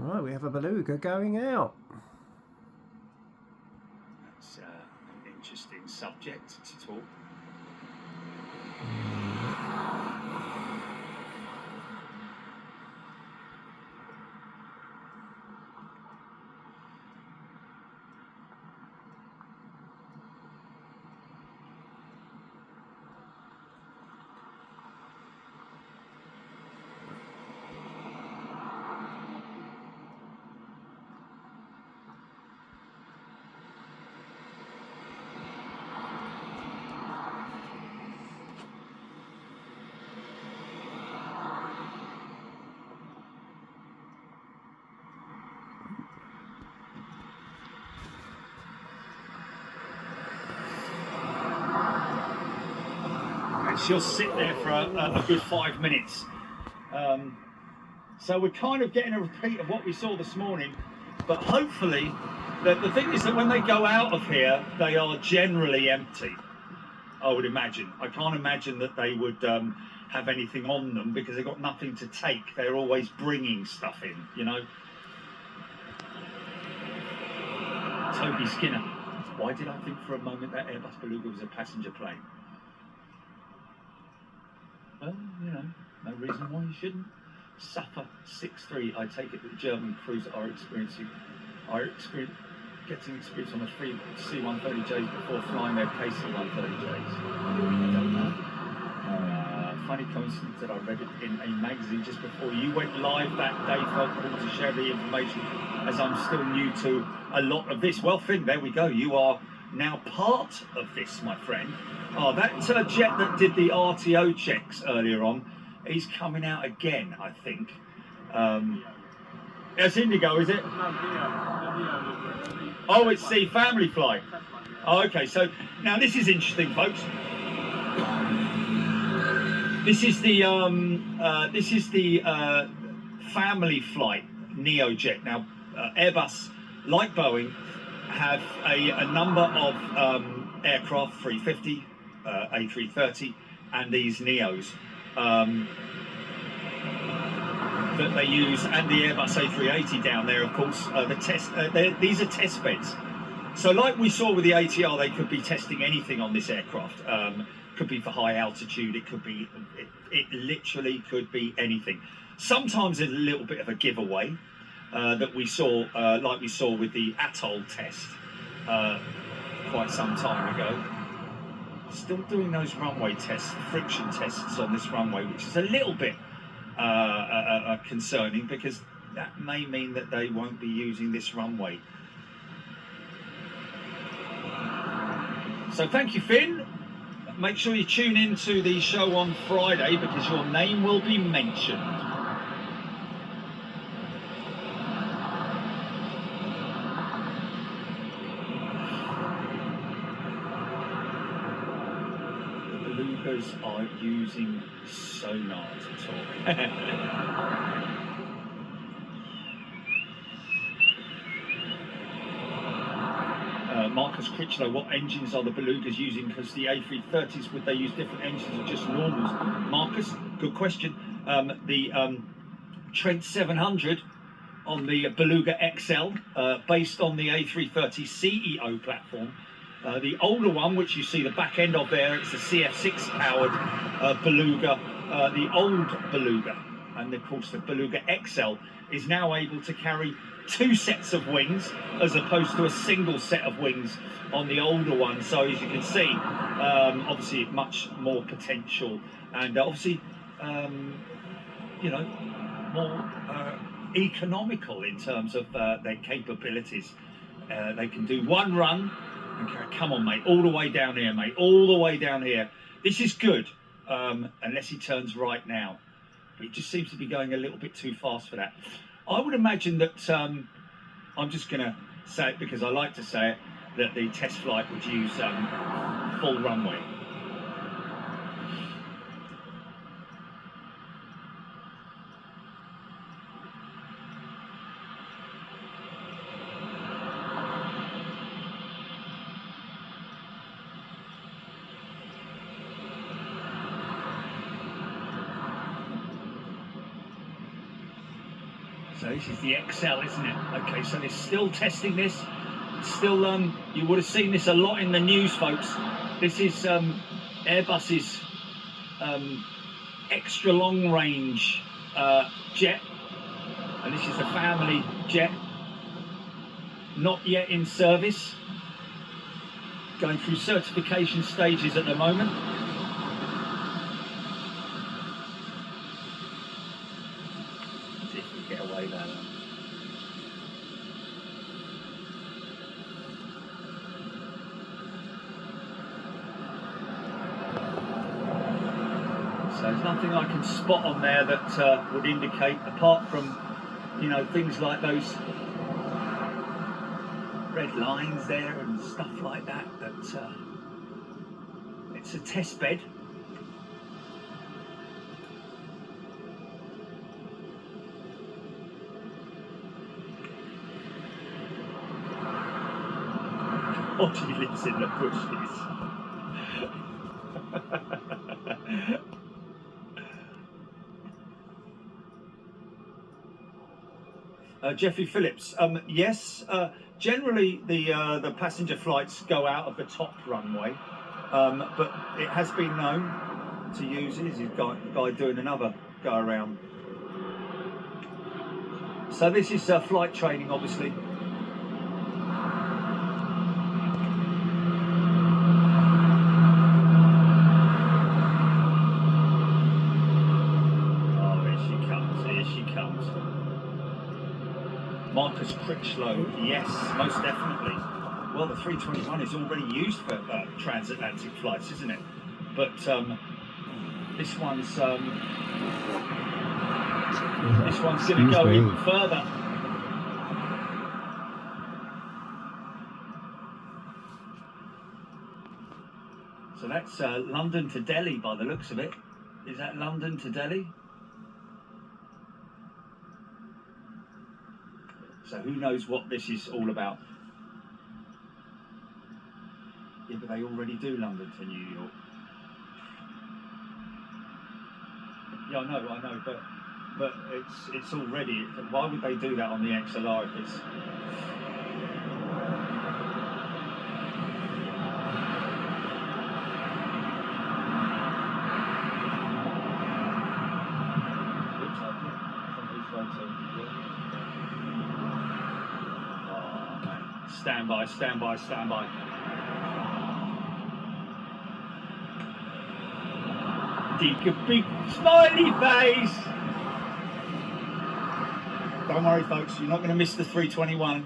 Right, we have a beluga going out. That's an interesting subject to talk. She'll sit there for a good 5 minutes. So we're kind of getting a repeat of what we saw this morning, but hopefully, the thing is that when they go out of here, they are generally empty, I would imagine. I can't imagine that they would have anything on them because they've got nothing to take. They're always bringing stuff in, you know. Toby Skinner. Why did I think for a moment that Airbus Beluga was a passenger plane? Well, you know, no reason why you shouldn't. Suffer 6-3. I take it that the German crews are getting experience on the free C-130Js before flying their KC-130Js. I don't know. Funny coincidence that I read it in a magazine just before you went live that day. Felt called to share the information as I'm still new to a lot of this. Well, Finn, there we go. You are now part of this, my friend. Oh, that jet that did the RTO checks earlier on, he's coming out again, I think. It's Indigo, is it? Oh, it's the family flight. Oh, okay, so now this is interesting, folks. This is the family flight Neojet. Now, Airbus, like Boeing, have a number of aircraft, 350, A330, and these Neos that they use, and the Airbus A380 down there, of course. These are test beds. So like we saw with the ATR, they could be testing anything on this aircraft. Could be for high altitude, it could be, it literally could be anything. Sometimes there's a little bit of a giveaway that we saw, like we saw with the Atoll test quite some time ago. Still doing those runway tests, friction tests on this runway, which is a little bit concerning because that may mean that they won't be using this runway. So thank you, Finn. Make sure you tune in to the show on Friday because your name will be mentioned. Are using sonar to talk. Marcus Critchlow, what engines are the Belugas using? Because the A330s, would they use different engines or just normals? Marcus, good question. The Trent 700 on the Beluga XL, based on the A330 CEO platform. The older one, which you see the back end of there, it's the CF6 powered Beluga, the old Beluga. And of course the Beluga XL is now able to carry 2 sets of wings as opposed to a single set of wings on the older one. So as you can see, obviously much more potential and obviously, you know, more economical in terms of their capabilities. They can do one run. Okay, come on, mate, all the way down here, mate, all the way down here. This is good, unless he turns right now. But he just seems to be going a little bit too fast for that. I would imagine that, I'm just going to say it because I like to say it, that the test flight would use full runway. So this is the XL, isn't it? Okay, so they're still testing this. Still, you would have seen this a lot in the news, folks. This is Airbus's extra long range jet, and this is the family jet, not yet in service, going through certification stages at the moment. Let's see if we get away there. So there's nothing I can spot on there that would indicate, apart from, you know, things like those red lines there and stuff like that, that it's a test bed. God, he lives in the bushes. Jeffrey Phillips, yes, generally the passenger flights go out of the top runway, but it has been known to use it. Is a guy doing another go around. So this is flight training, obviously. Oh, here she comes, here she comes. Marcus Critchlow, yes, most definitely. Well, the 321 is already used for transatlantic flights, isn't it? But this one's going to go even further. So that's London to Delhi by the looks of it. Is that London to Delhi? So who knows what this is all about? Yeah, but they already do London to New York. Yeah, I know, but it's already. Why would they do that on the XLR if it's? Stand by, stand by, stand by. Dig a big smiley face. Don't worry, folks, you're not going to miss the 321.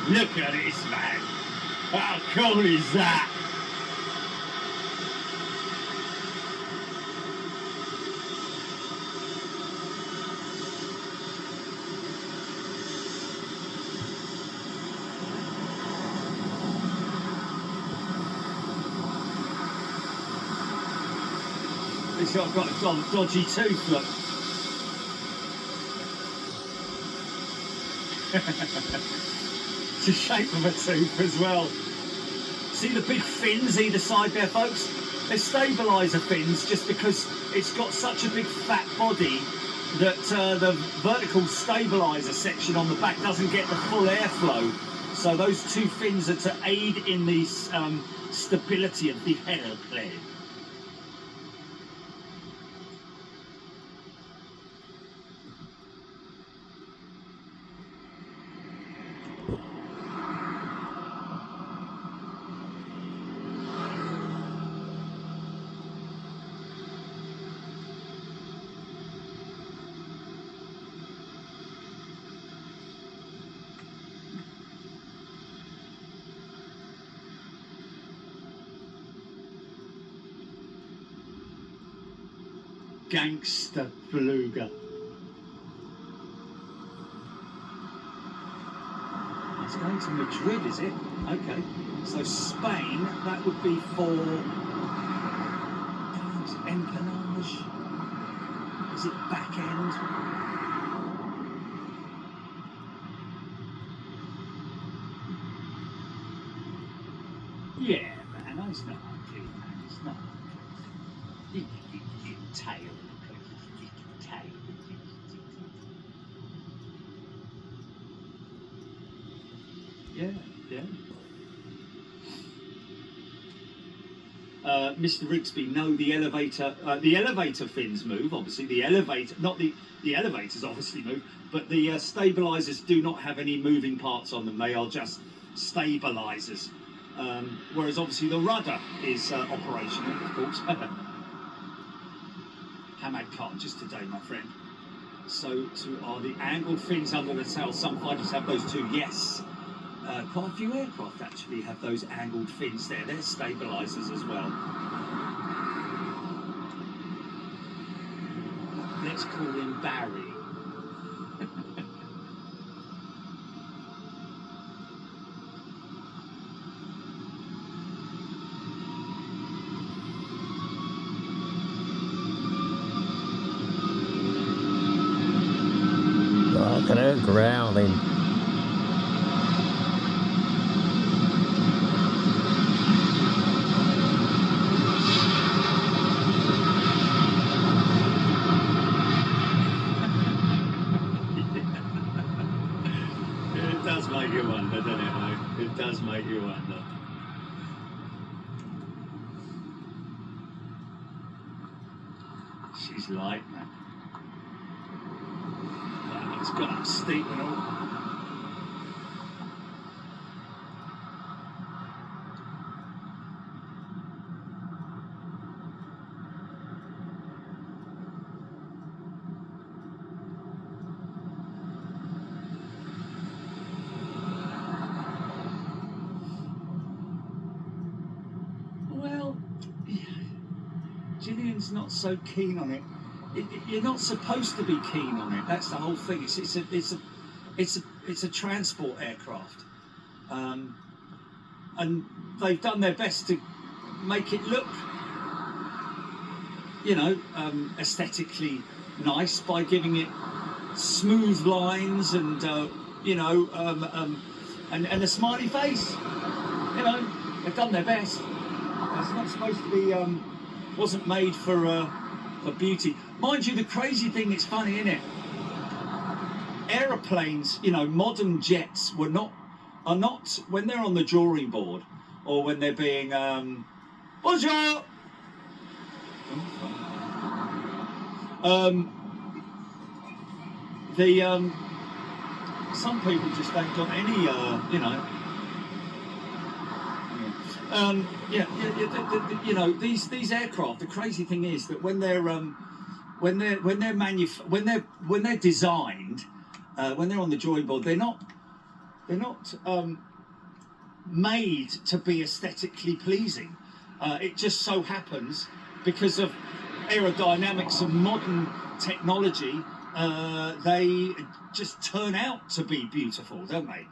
Look at this, man. How cool is that? It's got a dodgy tooth, look. It's the shape of a tooth as well. See the big fins either side there, folks? They're stabiliser fins just because it's got such a big fat body that the vertical stabiliser section on the back doesn't get the full airflow. So those two fins are to aid in the stability of the airplane. gangster Beluga. It's going to Madrid, is it? Okay. So Spain, that would be for empennage. Is it back end? Yeah, man, it's not ugly, man. It's not ugly. Tail. Tail. Yeah, yeah. Mr. Rigsby, no, the elevator fins move. Obviously, the elevator, not the elevators obviously move, but the stabilisers do not have any moving parts on them. They are just stabilisers. Whereas obviously the rudder is operational, of course. Hamad Khan, just today, my friend. So are the angled fins under the tail. Some fighters have those too. Yes. Quite a few aircraft actually have those angled fins there. They're stabilisers as well. Let's call him Barry. Look at her growling. It does make you wonder, doesn't it, mate? It does make you wonder. She's light, man. It's got up steep and all. Well, Gillian's not so keen on it. You're not supposed to be keen on it. That's the whole thing. It's a transport aircraft, and they've done their best to make it look, aesthetically nice by giving it smooth lines and and a smiley face. They've done their best. It's not supposed to be. Wasn't made for beauty. Mind you, the crazy thing, it's funny, isn't it? Aeroplanes, modern jets are not when they're on the drawing board or when they're being bonjour. Some people just ain't got any these aircraft. The crazy thing is that when they're designed, when they're on the drawing board, they're not made to be aesthetically pleasing. It just so happens because of aerodynamics and modern technology, they just turn out to be beautiful, don't they?